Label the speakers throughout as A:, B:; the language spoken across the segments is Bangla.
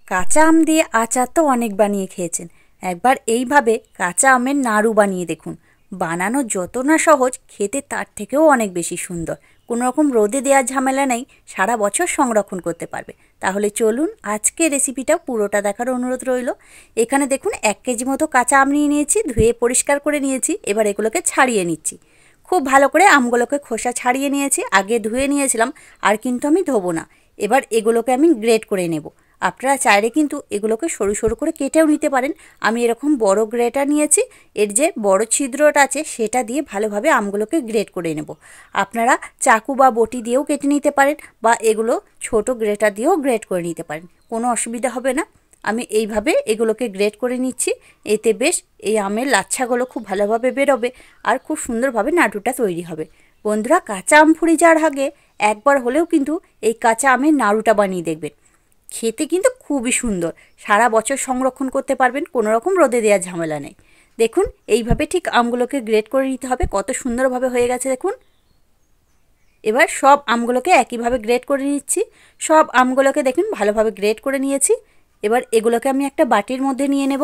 A: কাঁচা আম দিয়ে আচার তো অনেক বানিয়ে খেয়েছেন, একবার এইভাবে কাঁচা আমের নাড়ু বানিয়ে দেখুন। বানানো যত না সহজ, খেতে তার থেকেও অনেক বেশি সুন্দর। কোনো রকম রোদে দেওয়ার ঝামেলা নেই, সারা বছর সংরক্ষণ করতে পারবে। তাহলে চলুন আজকে রেসিপিটা পুরোটা দেখার অনুরোধ রইল। এখানে দেখুন 1 কেজি মতো কাঁচা আম নিয়ে নিয়েছি, ধুয়ে পরিষ্কার করে নিয়েছি। এবার এগুলোকে ছাড়িয়ে নিচ্ছি। খুব ভালো করে আমগুলোকে খোসা ছাড়িয়ে নিয়েছি, আগে ধুয়ে নিয়েছিলাম, আর কিন্তু আমি ধোবো না। এবার এগুলোকে আমি গ্রেট করে নেব। আপনারা চাইলে কিন্তু এগুলোকে সরু সরু করে কেটেও নিতে পারেন। আমি এরকম বড় গ্রেটার নিয়েছি, এর যে বড় ছিদ্রটা আছে সেটা দিয়ে ভালোভাবে আমগুলোকে গ্রেট করে নেব। আপনারা চাকু বা বটি দিয়েও কেটে নিতে পারেন, বা এগুলো ছোট গ্রেটার দিয়েও গ্রেট করে নিতে পারেন, কোনো অসুবিধা হবে না। আমি এইভাবে এগুলোকে গ্রেট করে নিচ্ছি। এতে বেশ এই আমের লাচ্ছাগুলো খুব ভালোভাবে বেরোবে, আর খুব সুন্দরভাবে নাড়ুটা তৈরি হবে। বন্ধুরা, কাঁচা আম ফুরিয়ে যাওয়ার আগে একবার হলেও কিন্তু এই কাঁচা আমের নাড়ুটা বানিয়ে দেখবেন। খেতে কিন্তু খুবই সুন্দর, সারা বছর সংরক্ষণ করতে পারবেন, কোনো রকম রোদে দেওয়ার ঝামেলা নেই। দেখুন এইভাবে ঠিক আমগুলোকে গ্রেট করে নিতে হবে। কত সুন্দরভাবে হয়ে গেছে দেখুন। এবার সব আমগুলোকে একইভাবে গ্রেট করে নিচ্ছি। সব আমগুলোকে দেখুন ভালোভাবে গ্রেট করে নিয়েছি। এবার এগুলোকে আমি একটা বাটির মধ্যে নিয়ে নেব।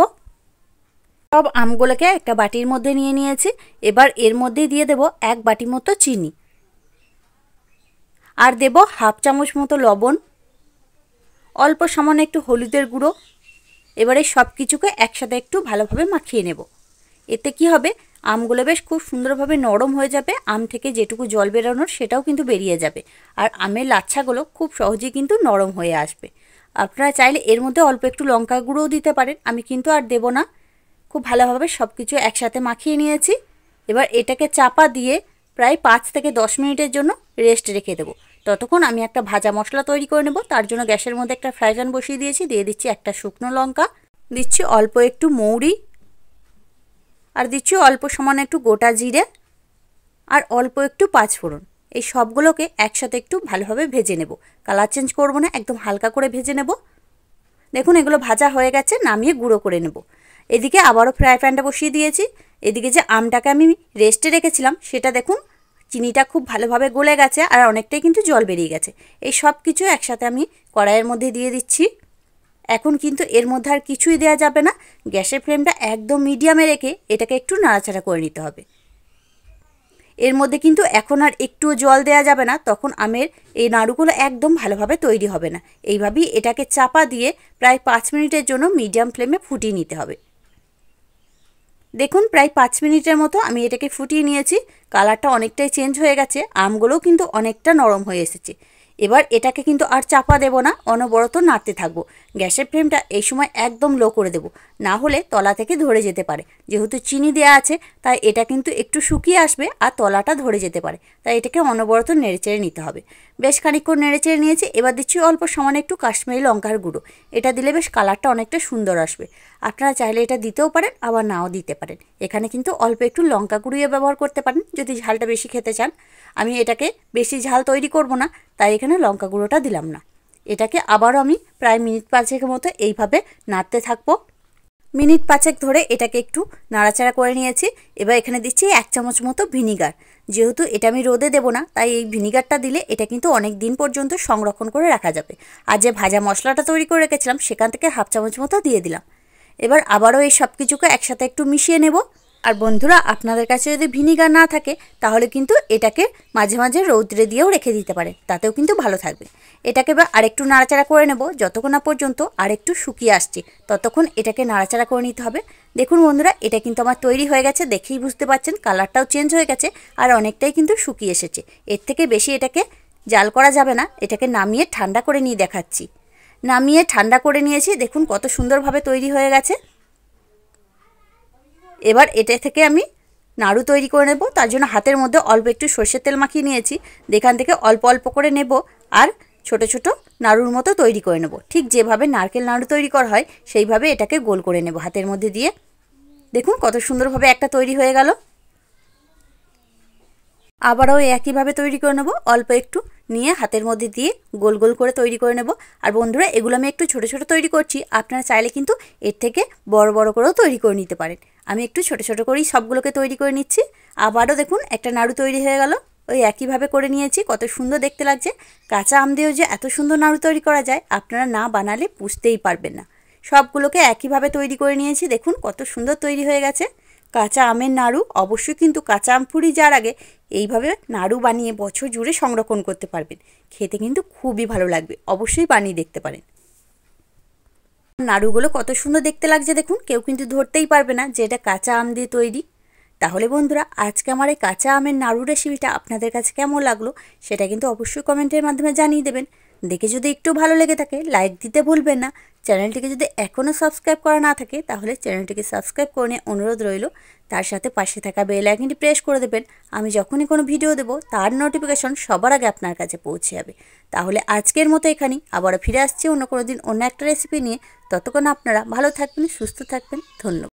A: সব আমগুলোকে একটা বাটির মধ্যে নিয়ে নিয়েছি। এবার এর মধ্যে দিয়ে দেব 1 বাটি মতো চিনি, আর দেব 1/2 চামচ মতো লবণ, অল্প সামান্য একটু হলুদের গুঁড়ো। এবারে সব কিছুকে একসাথে একটু ভালোভাবে মাখিয়ে নেব। এতে কি হবে, আমগুলো বেশ খুব সুন্দরভাবে নরম হয়ে যাবে। আম থেকে যেটুকু জল বেরোনোর সেটাও কিন্তু বেরিয়ে যাবে, আর আমের লাচ্ছাগুলো খুব সহজেই কিন্তু নরম হয়ে আসবে। আপনারা চাইলে এর মধ্যে অল্প একটু লঙ্কা গুঁড়োও দিতে পারেন, আমি কিন্তু আর দেব না। খুব ভালোভাবে সব কিছু একসাথে মাখিয়ে নিয়েছি। এবার এটাকে চাপা দিয়ে প্রায় 5 থেকে 10 মিনিটের জন্য রেস্ট রেখে দেবো। ততক্ষণ আমি একটা ভাজা মশলা তৈরি করে নেব। তার জন্য গ্যাসের মধ্যে একটা ফ্রাই প্যান বসিয়ে দিয়েছি, দিয়ে দিচ্ছি একটা শুকনো লঙ্কা, দিচ্ছি অল্প একটু মৌরি, আর দিচ্ছি অল্প সামান্য একটু গোটা জিরে, আর অল্প একটু পাঁচফোড়ন। এই সবগুলোকে একসাথে একটু ভালোভাবে ভেজে নেব। কালার চেঞ্জ করব না, একদম হালকা করে ভেজে নেব। দেখুন এগুলো ভাজা হয়ে গেছে, নামিয়ে গুঁড়ো করে নেব। এদিকে আবারও ফ্রাই প্যানটা বসিয়ে দিয়েছি। এদিকে যে আমটাকে আমি রেস্টে রেখেছিলাম সেটা দেখুন, চিনিটা খুব ভালোভাবে গলে গেছে, আর অনেকটাই কিন্তু জল বেরিয়ে গেছে। এই সব কিছু একসাথে আমি কড়াইয়ের মধ্যে দিয়ে দিচ্ছি। এখন কিন্তু এর মধ্যে আর কিছুই দেওয়া যাবে না। গ্যাসের ফ্লেমটা একদম মিডিয়ামে রেখে এটাকে একটু নাড়াচাড়া করে নিতে হবে। এর মধ্যে কিন্তু এখন আর একটুও জল দেওয়া যাবে না, তখন আমের এই নাড়ুগুলো একদম ভালোভাবে তৈরি হবে না। এইভাবেই এটাকে চাপা দিয়ে প্রায় 5 মিনিটের জন্য মিডিয়াম ফ্লেমে ফুটিয়ে নিতে হবে। দেখুন প্রায় 5 মিনিটের মতো আমি এটাকে ফুটিয়ে নিয়েছি। কালারটা অনেকটাই চেঞ্জ হয়ে গেছে, আমগুলোও কিন্তু অনেকটা নরম হয়ে এসেছে। এবার এটাকে কিন্তু আর চাপা দেব না, অনবরত নাড়তে থাকবো। গ্যাসের ফ্লেমটা এই সময় একদম লো করে দেব, না হলে তলা থেকে ধরে যেতে পারে। যেহেতু চিনি দেওয়া আছে তাই এটা কিন্তু একটু শুকিয়ে আসবে, আর তলাটা ধরে যেতে পারে। তাই এটাকে অনবরত নেড়েচেড়ে নিতে হবে। বেশ খানিকক্ষণ নেড়েচেড়ে নিয়েছি। এবার দিচ্ছি অল্প সামান্য একটু কাশ্মীরি লঙ্কার গুঁড়ো। এটা দিলে বেশ কালারটা অনেকটা সুন্দর আসবে। আপনারা চাইলে এটা দিতেও পারেন, আবার নাও দিতে পারেন। এখানে কিন্তু অল্প একটু লঙ্কা গুঁড়িয়ে ব্যবহার করতে পারেন যদি ঝালটা বেশি খেতে চান। আমি এটাকে বেশি ঝাল তৈরি করব না, তাই এখানে লঙ্কা গুঁড়োটা দিলাম না। এটাকে আবারও আমি প্রায় মিনিট 5 মতো এইভাবে নাড়তে থাকবো। মিনিট 5 ধরে এটাকে একটু নাড়াচাড়া করে নিয়েছি। এবার এখানে দিচ্ছি 1 চামচ মতো ভিনিগার। যেহেতু এটা আমি রোদে দেবো না, তাই এই ভিনিগারটা দিলে এটা কিন্তু অনেক দিন পর্যন্ত সংরক্ষণ করে রাখা যাবে। আর যে ভাজা মশলাটা তৈরি করে রেখেছিলাম সেখান থেকে 1/2 চামচ মতো দিয়ে দিলাম। এবার আবারও এই সব কিছুকে একসাথে একটু মিশিয়ে নেব। আর বন্ধুরা, আপনাদের কাছে যদি ভিনিগার না থাকে তাহলে কিন্তু এটাকে মাঝে মাঝে রৌদ্রে দিয়েও রেখে দিতে পারে, তাতেও কিন্তু ভালো থাকবে। এটাকে এবার আরেকটু নাড়াচাড়া করে নেব, যতক্ষণ না পর্যন্ত আরেকটু শুকিয়ে আসছে ততক্ষণ এটাকে নাড়াচাড়া করে নিতে হবে। দেখুন বন্ধুরা, এটা কিন্তু আমার তৈরি হয়ে গেছে, দেখেই বুঝতে পারছেন কালারটাও চেঞ্জ হয়ে গেছে, আর অনেকটাই কিন্তু শুকিয়ে এসেছে। এর থেকে বেশি এটাকে জাল করা যাবে না। এটাকে নামিয়ে ঠান্ডা করে নিয়ে দেখাচ্ছি। নামিয়ে ঠান্ডা করে নিয়েছি, দেখুন কত সুন্দরভাবে তৈরি হয়ে গেছে। এবার এটা থেকে আমি নাড়ু তৈরি করে নেব। তার জন্য হাতের মধ্যে অল্প একটু সর্ষের তেল মাখিয়ে নিয়েছি। এখান থেকে অল্প অল্প করে নেব, আর ছোট ছোট নাড়ুর মতো তৈরি করে নেব। ঠিক যেভাবে নারকেল নাড়ু তৈরি করা হয় সেইভাবে এটাকে গোল করে নেব হাতের মধ্যে দিয়ে। দেখুন কত সুন্দরভাবে একটা তৈরি হয়ে গেল। আবারও একইভাবে তৈরি করে নেব, অল্প একটু নিয়ে হাতের মধ্যে দিয়ে গোল গোল করে তৈরি করে নেব। আর বন্ধুরা, এগুলো আমি একটু ছোট ছোট তৈরি করছি, আপনারা চাইলে কিন্তু এর থেকে বড় বড় করেও তৈরি করে নিতে পারেন। আমি একটু ছোট ছোট করেই সবগুলোকে তৈরি করে নিচ্ছি। আবারও দেখুন একটা নাড়ু তৈরি হয়ে গেল। ওই একইভাবে করে নিয়েছি। কত সুন্দর দেখতে লাগছে। কাঁচা আম দিয়েও যে এত সুন্দর নাড়ু তৈরি করা যায় আপনারা না বানালে বুঝতেই পারবেন না। সবগুলোকে একইভাবে তৈরি করে নিয়েছি। দেখুন কত সুন্দর তৈরি হয়ে গেছে কাঁচা আমের নাড়ু। অবশ্যই কিন্তু কাঁচা আম ফুরিয়ে যাওয়ার আগে এইভাবে নাড়ু বানিয়ে বছর জুড়ে সংরক্ষণ করতে পারবেন। খেতে কিন্তু খুবই ভালো লাগবে। অবশ্যই বানিয়ে দেখতে পারেন। নাড়ুগুলো কত সুন্দর দেখতে লাগছে দেখুন। কেউ কিন্তু ধরতেই পারবে না যে এটা কাঁচা আম দিয়ে তৈরি। তাহলে বন্ধুরা, আজকে আমার এই কাঁচা আমের নাড়ু রেসিপিটা আপনাদের কাছে কেমন লাগলো সেটা কিন্তু অবশ্যই কমেন্টের মাধ্যমে জানিয়ে দেবেন। দেখে যদি একটু ভালো লেগে থাকে লাইক দিতে ভুলবেন না। চ্যানেলটিকে যদি এখনও সাবস্ক্রাইব করা না থাকে তাহলে চ্যানেলটিকে সাবস্ক্রাইব করে নিয়ে অনুরোধ রইল। তার সাথে পাশে থাকা বেল আইকনটি প্রেস করে দেবেন। আমি যখনই কোনো ভিডিও দেবো তার নোটিফিকেশন সবার আগে আপনার কাছে পৌঁছে যাবে। তাহলে আজকের মতো এখানেই, আবারও ফিরে আসছি অন্য কোনো দিন অন্য একটা রেসিপি নিয়ে। ততক্ষণ আপনারা ভালো থাকবেন, সুস্থ থাকবেন। ধন্যবাদ।